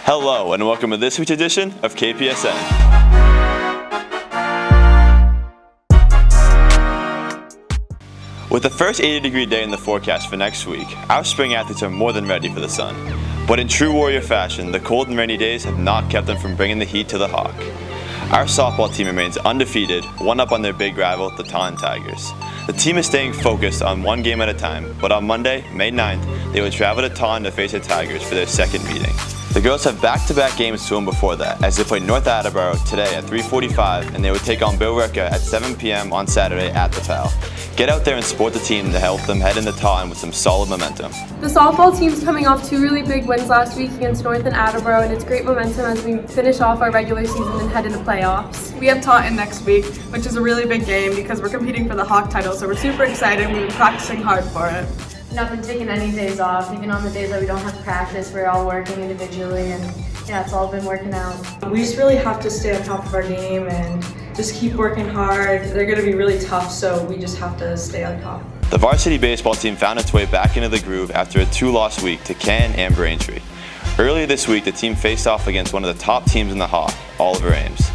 Hello and welcome to this week's edition of Kpsn. With the first 80-degree day in the forecast for next week, our spring athletes are more than ready for the sun. But in true Warrior fashion, the cold and rainy days have not kept them from bringing the heat to the Hawk. Our softball team remains undefeated, one up on their big rival, the Taunton Tigers. The team is staying focused on one game at a time, but on Monday, May 9th, they will travel to Taunton to face the Tigers for their second meeting. The girls have back-to-back games to win before that, as they play North Attleboro today at 3:45, and they will take on Billerica at 7 p.m. on Saturday at the PAL. Get out there and support the team to help them head into Taunton with some solid momentum. The softball team's coming off two really big wins last week against North and Attleboro, and it's great momentum as we finish off our regular season and head into playoffs. We have Taunton next week, which is a really big game because we're competing for the Hawk title, so we're super excited. We've been practicing hard for it. Not been taking any days off, even on the days that we don't have practice. We're all working individually, and yeah, it's all been working out. We just really have to stay on top of our game and just keep working hard. They're going to be really tough, so we just have to stay on top. The varsity baseball team found its way back into the groove after a two-loss week to Canton and Braintree. Earlier this week, the team faced off against one of the top teams in the Hawk, Oliver Ames.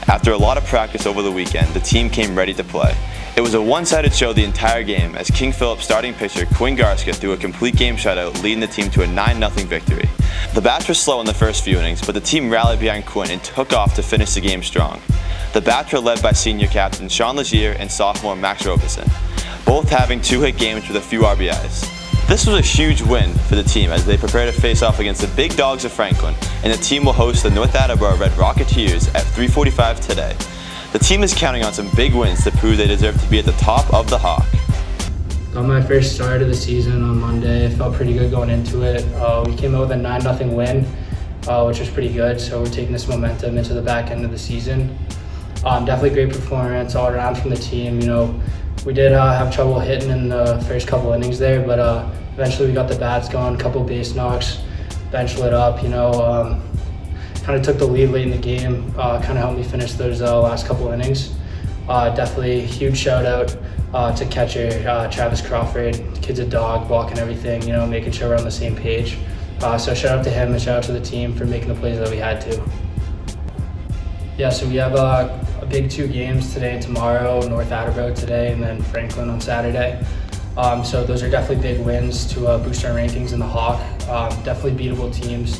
After a lot of practice over the weekend, the team came ready to play. It was a one-sided show the entire game as King Philip's starting pitcher Quinn Garska threw a complete game shutout, leading the team to a 9-0 victory. The bats were slow in the first few innings, but the team rallied behind Quinn and took off to finish the game strong. The bats were led by senior captain Sean Legier and sophomore Max Robeson, both having two-hit games with a few RBIs. This was a huge win for the team as they prepare to face off against the big dogs of Franklin, and the team will host the North Attleboro Red Rocketeers at 3:45 today. The team is counting on some big wins to prove they deserve to be at the top of the Hawk. Got my first start of the season on Monday. I felt pretty good going into it. We came out with a 9-0 win, which was pretty good, so we're taking this momentum into the back end of the season. Definitely great performance all around from the team. You know, we did have trouble hitting in the first couple innings there, but eventually we got the bats going, a couple base knocks, bench lit up, kind of took the lead late in the game, kind of helped me finish those last couple innings. Definitely huge shout out to catcher Travis Crawford. The kid's a dog, blocking everything, making sure we're on the same page. So shout out to him and shout out to the team for making the plays that we had to. Yeah, so we have a big two games today and tomorrow, North Attleboro today and then Franklin on Saturday. So those are definitely big wins to boost our rankings in the Hawk. Definitely beatable teams.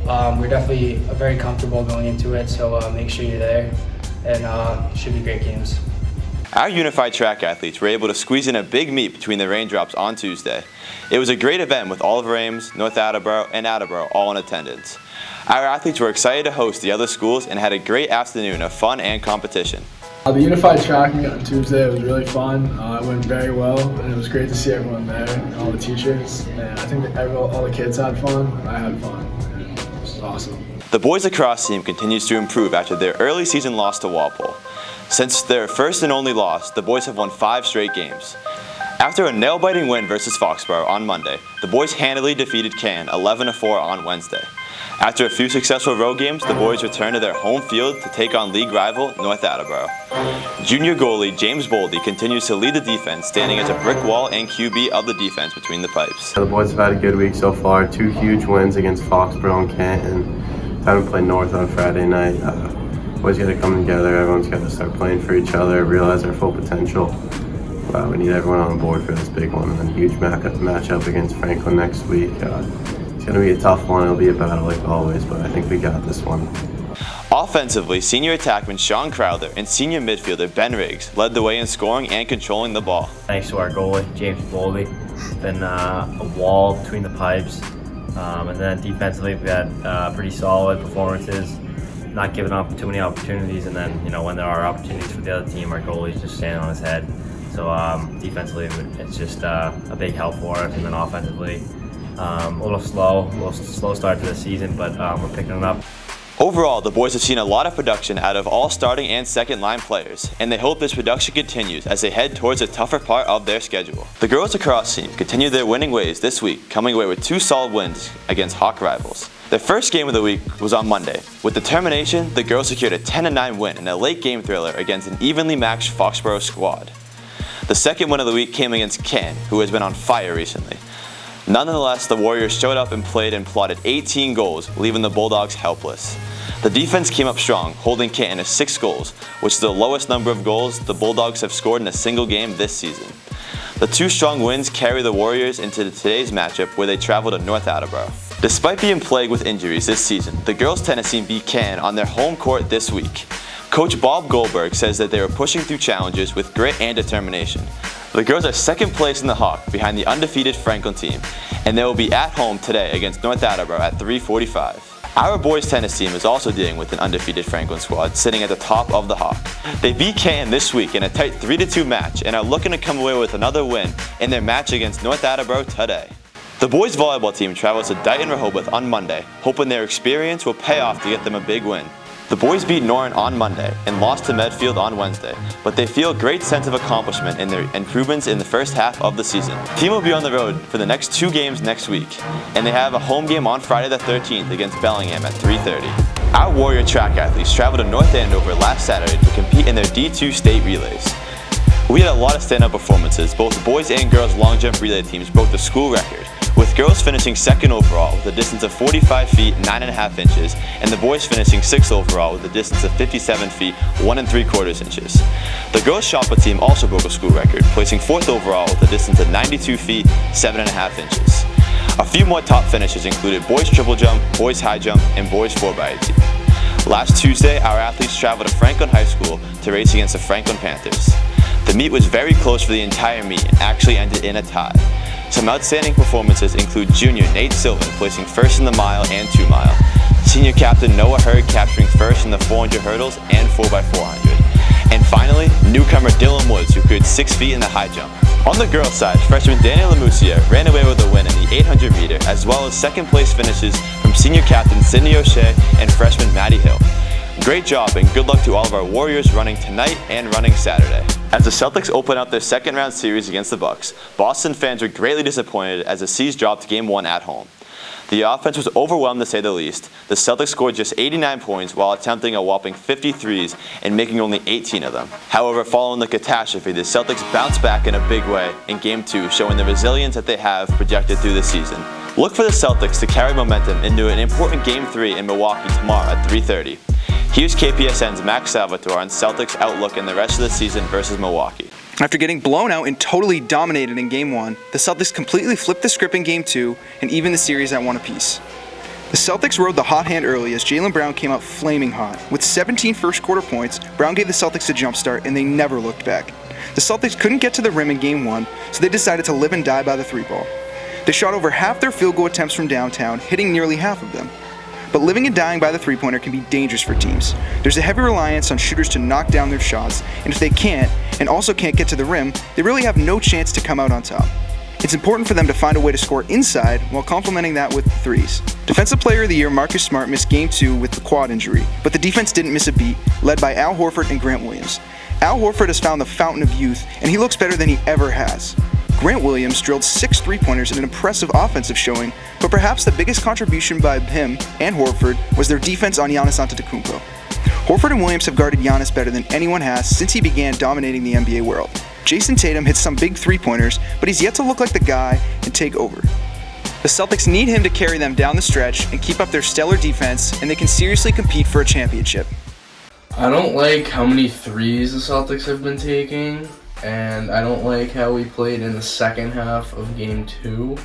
We're definitely very comfortable going into it, so make sure you're there, and should be great games. Our unified track athletes were able to squeeze in a big meet between the raindrops on Tuesday. It was a great event with Oliver Ames, North Attleboro, and Attleboro all in attendance. Our athletes were excited to host the other schools and had a great afternoon of fun and competition. The unified track meet on Tuesday was really fun. It went very well, and it was great to see everyone there, and all the teachers. And I think that all the kids had fun. I had fun. This was awesome. The boys lacrosse team continues to improve after their early season loss to Walpole. Since their first and only loss, the boys have won 5 straight games. After a nail-biting win versus Foxborough on Monday, the boys handily defeated Canton 11-4 on Wednesday. After a few successful road games, the boys return to their home field to take on league rival North Attleboro. Junior goalie James Boldy continues to lead the defense, standing as a brick wall and QB of the defense between the pipes. The boys have had a good week so far. 2 huge wins against Foxborough and Canton. Time to play North on Friday night. Boys got to come together. Everyone's got to start playing for each other, realize their full potential. We need everyone on board for this big one. And then huge matchup against Franklin next week. It's going to be a tough one. It'll be a battle like always, but I think we got this one. Offensively, senior attackman Sean Crowther and senior midfielder Ben Riggs led the way in scoring and controlling the ball. Thanks to our goalie, James Boldy. It's been a wall between the pipes. And then defensively, we had pretty solid performances, not giving up too many opportunities. And then, when there are opportunities for the other team, our goalie's just standing on his head. So defensively, it's just a big help for us. And then offensively, a little slow start to the season, but we're picking it up. Overall, the boys have seen a lot of production out of all starting and second line players, and they hope this production continues as they head towards the tougher part of their schedule. The girls lacrosse team continued their winning ways this week, coming away with 2 solid wins against Hawk rivals. Their first game of the week was on Monday. With determination, the girls secured a 10-9 win in a late game thriller against an evenly matched Foxborough squad. The second win of the week came against Canton, who has been on fire recently. Nonetheless, the Warriors showed up and played and plotted 18 goals, leaving the Bulldogs helpless. The defense came up strong, holding Canton to 6 goals, which is the lowest number of goals the Bulldogs have scored in a single game this season. The 2 strong wins carry the Warriors into today's matchup where they travel to North Attleboro. Despite being plagued with injuries this season, the girls' tennis team beat Canton on their home court this week. Coach Bob Goldberg says that they were pushing through challenges with grit and determination. The girls are second place in the Hawk behind the undefeated Franklin team, and they will be at home today against North Attleboro at 3:45. Our boys tennis team is also dealing with an undefeated Franklin squad sitting at the top of the Hawk. They beat Canton this week in a tight 3-2 match and are looking to come away with another win in their match against North Attleboro today. The boys volleyball team travels to Dighton Rehoboth on Monday, hoping their experience will pay off to get them a big win. The boys beat Norton on Monday and lost to Medfield on Wednesday, but they feel a great sense of accomplishment in their improvements in the first half of the season. The team will be on the road for the next 2 games next week, and they have a home game on Friday the 13th against Bellingham at 3:30. Our Warrior track athletes traveled to North Andover last Saturday to compete in their D2 state relays. We had a lot of stand-up performances. Both boys and girls long jump relay teams broke the school record, with girls finishing 2nd overall with a distance of 45 feet 9.5 inches, and the boys finishing 6th overall with a distance of 57 feet 1 3/4 inches. The girls shot put team also broke a school record, placing 4th overall with a distance of 92 feet 7.5 inches. A few more top finishes included boys triple jump, boys high jump, and boys 4x8. Last Tuesday, our athletes traveled to Franklin High School to race against the Franklin Panthers. The meet was very close for the entire meet and actually ended in a tie. Some outstanding performances include junior Nate Sylvan placing 1st in the mile and 2 mile, senior captain Noah Hurd capturing 1st in the 400 hurdles and 4x400, and finally, newcomer Dylan Woods who cleared 6 feet in the high jump. On the girls' side, freshman Daniel Lamusia ran away with a win in the 800 meter, as well as 2nd place finishes from senior captain Sydney O'Shea and freshman Maddie Hill. Great job and good luck to all of our Warriors running tonight and running Saturday. As the Celtics open up their 2nd round series against the Bucks, Boston fans were greatly disappointed as the C's dropped Game 1 at home. The offense was overwhelmed to say the least. The Celtics scored just 89 points while attempting a whopping 53s and making only 18 of them. However, following the catastrophe, the Celtics bounced back in a big way in Game 2, showing the resilience that they have projected through the season. Look for the Celtics to carry momentum into an important Game 3 in Milwaukee tomorrow at 3:30. Here's KPSN's Max Salvatore on Celtics' outlook in the rest of the season versus Milwaukee. After getting blown out and totally dominated in Game 1, the Celtics completely flipped the script in Game 2 and evened the series at 1 apiece. The Celtics rode the hot hand early as Jaylen Brown came out flaming hot. With 17 first-quarter points, Brown gave the Celtics a jump start and they never looked back. The Celtics couldn't get to the rim in Game 1, so they decided to live and die by the 3-ball. They shot over half their field goal attempts from downtown, hitting nearly half of them. But living and dying by the 3-pointer can be dangerous for teams. There's a heavy reliance on shooters to knock down their shots, and if they can't, and also can't get to the rim, they really have no chance to come out on top. It's important for them to find a way to score inside while complementing that with threes. Defensive Player of the Year Marcus Smart missed Game 2 with the quad injury, but the defense didn't miss a beat, led by Al Horford and Grant Williams. Al Horford has found the fountain of youth, and he looks better than he ever has. Grant Williams drilled 6 3-pointers in an impressive offensive showing, but perhaps the biggest contribution by him and Horford was their defense on Giannis Antetokounmpo. Horford and Williams have guarded Giannis better than anyone has since he began dominating the NBA world. Jason Tatum hits some big 3-pointers, but he's yet to look like the guy and take over. The Celtics need him to carry them down the stretch and keep up their stellar defense, and they can seriously compete for a championship. I don't like how many threes the Celtics have been taking, and I don't like how we played in the second half of Game 2.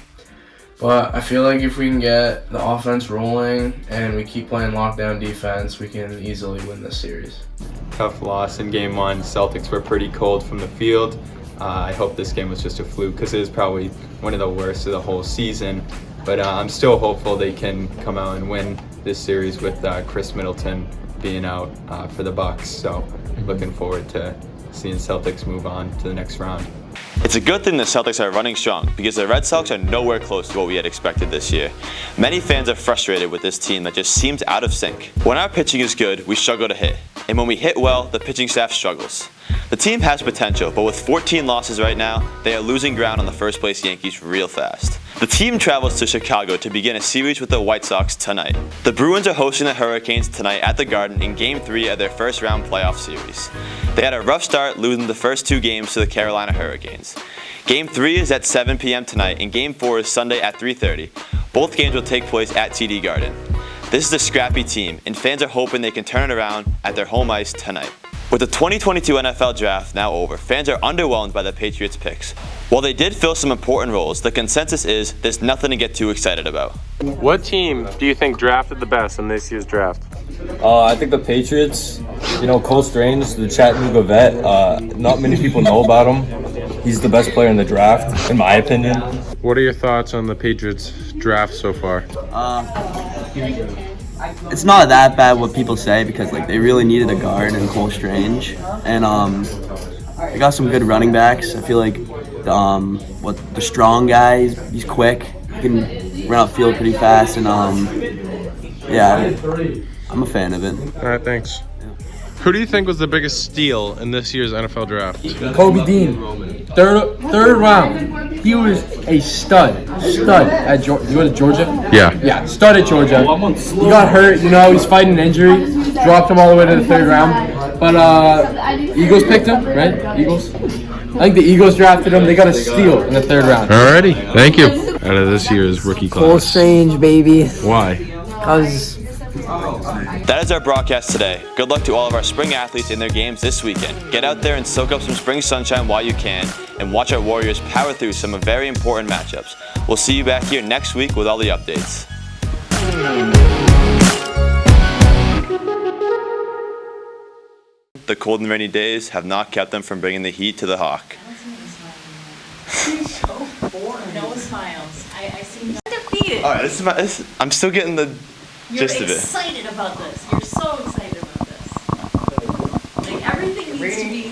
But I feel like if we can get the offense rolling and we keep playing lockdown defense, we can easily win this series. Tough loss in Game 1. Celtics were pretty cold from the field. I hope this game was just a fluke because it is probably one of the worst of the whole season. But I'm still hopeful they can come out and win this series with Chris Middleton being out for the Bucks. So looking forward to seeing Celtics move on to the next round. It's a good thing the Celtics are running strong because the Red Sox are nowhere close to what we had expected this year. Many fans are frustrated with this team that just seems out of sync. When our pitching is good, we struggle to hit. And when we hit well, the pitching staff struggles. The team has potential, but with 14 losses right now, they are losing ground on the first place Yankees real fast. The team travels to Chicago to begin a series with the White Sox tonight. The Bruins are hosting the Hurricanes tonight at the Garden in Game 3 of their first round playoff series. They had a rough start, losing the first 2 games to the Carolina Hurricanes. Game 3 is at 7 p.m. tonight and Game 4 is Sunday at 3:30. Both games will take place at TD Garden. This is a scrappy team, and fans are hoping they can turn it around at their home ice tonight. With the 2022 NFL Draft now over, fans are underwhelmed by the Patriots' picks. While they did fill some important roles, the consensus is there's nothing to get too excited about. What team do you think drafted the best in this year's draft? I think the Patriots. Cole Strange, the Chattanooga vet. Not many people know about him. He's the best player in the draft, in my opinion. What are your thoughts on the Patriots draft so far? It's not that bad what people say because they really needed a guard in Cole Strange, and they got some good running backs. I feel like the strong guy, he's quick. He can run upfield pretty fast, and yeah, I'm a fan of it. All right, thanks. Who do you think was the biggest steal in this year's NFL draft? Kobe Dean, third round. He was a stud at Georgia. You go to Georgia? Yeah, stud at Georgia. He got hurt, he's fighting an injury. Dropped him all the way to the 3rd round. But Eagles picked him, right? Eagles. I think the Eagles drafted him. They got a steal in the 3rd round. Alrighty, thank you. Out of this year's rookie class. Cole Strange, baby. Why? Because That is our broadcast today. Good luck to all of our spring athletes in their games this weekend. Get out there and soak up some spring sunshine while you can, and watch our Warriors power through some very important matchups. We'll see you back here next week with all the updates. The cold and rainy days have not kept them from bringing the heat to the Hawk. No smiles. I seem defeated. All right, I'm still getting the gist of it. You're excited about this. You're so excited about this. Everything needs to be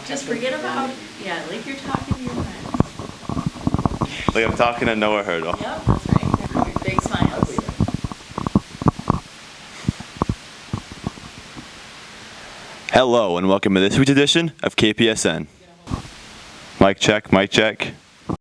just forget about, you're talking to your friends. I'm talking to Noah Hurdle. Yep, that's right. Big smiles. Hello and welcome to this week's edition of KPSN. Mic check, mic check.